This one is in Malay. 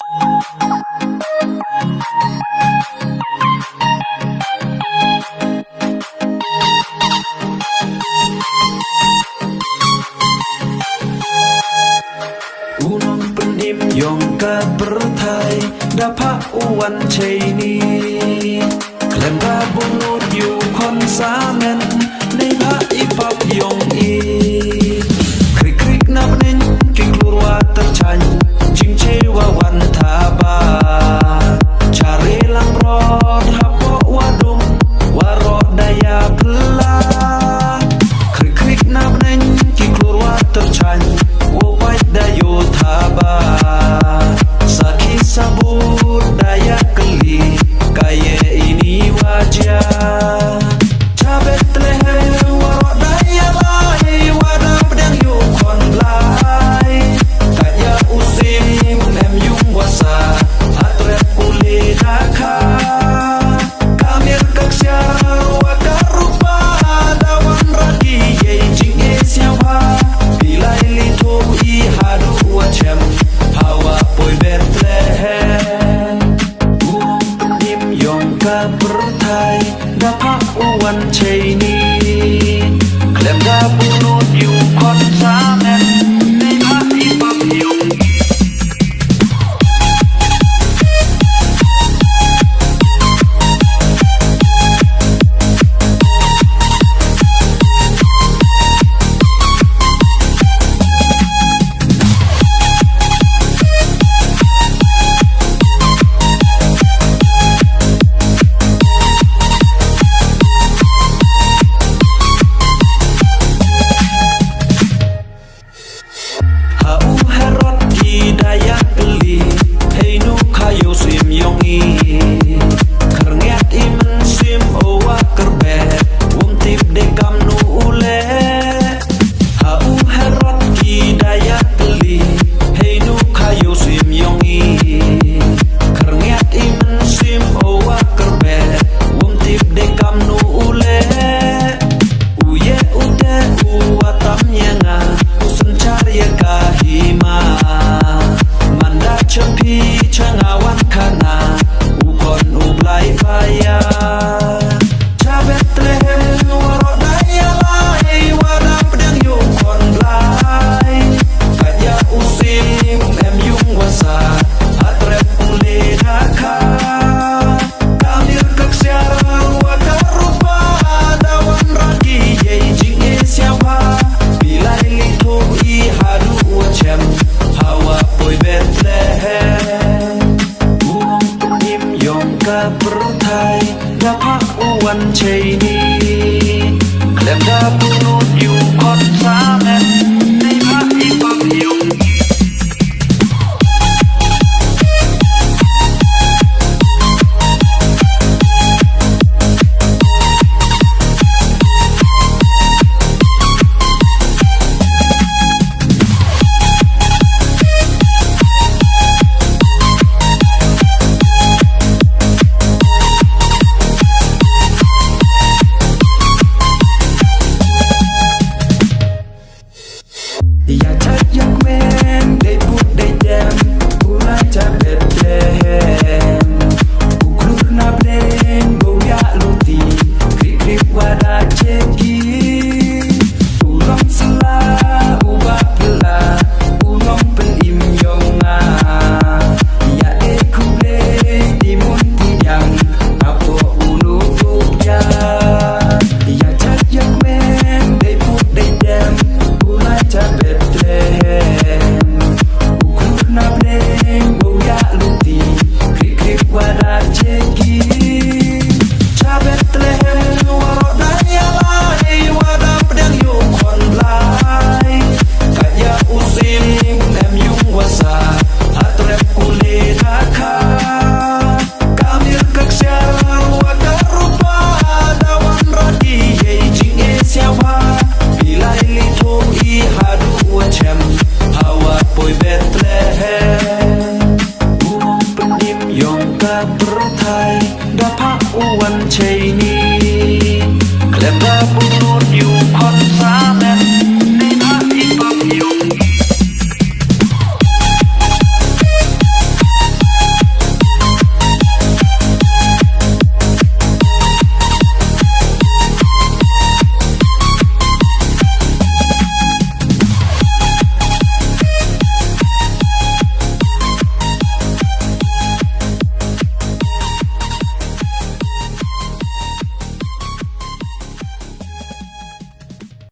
Unang penimyong kabertai dapat uwan cini Klem gabungut yu konsamen Nei ha ipap yong i Krik-krik na benin kiklur tercany Jing cewa wan taba Cari lang rod hapok wadum Warod daya pela Krik-krik na benin kiklur tercany Wawait dayo taba Sakit sabur daya keli Kaya ini wajah Cabet leher warok daya lai Wadah pedang yuk kon belai Kaya usim em yung wasa Atret uli daka Kamir kaksyar wakar rupa Dawan ragi yei jing e siawa Bilai lito i hadu wacem Hawa poi Bethlehem Unong pendim yong kabertai Dapat uwan cini Klem gabunut yu konsamen Nei ha ipap yong Bertai dapat uwan cini Klem gabunut yu konsamen Nei ha ipap yong Ya tak yak me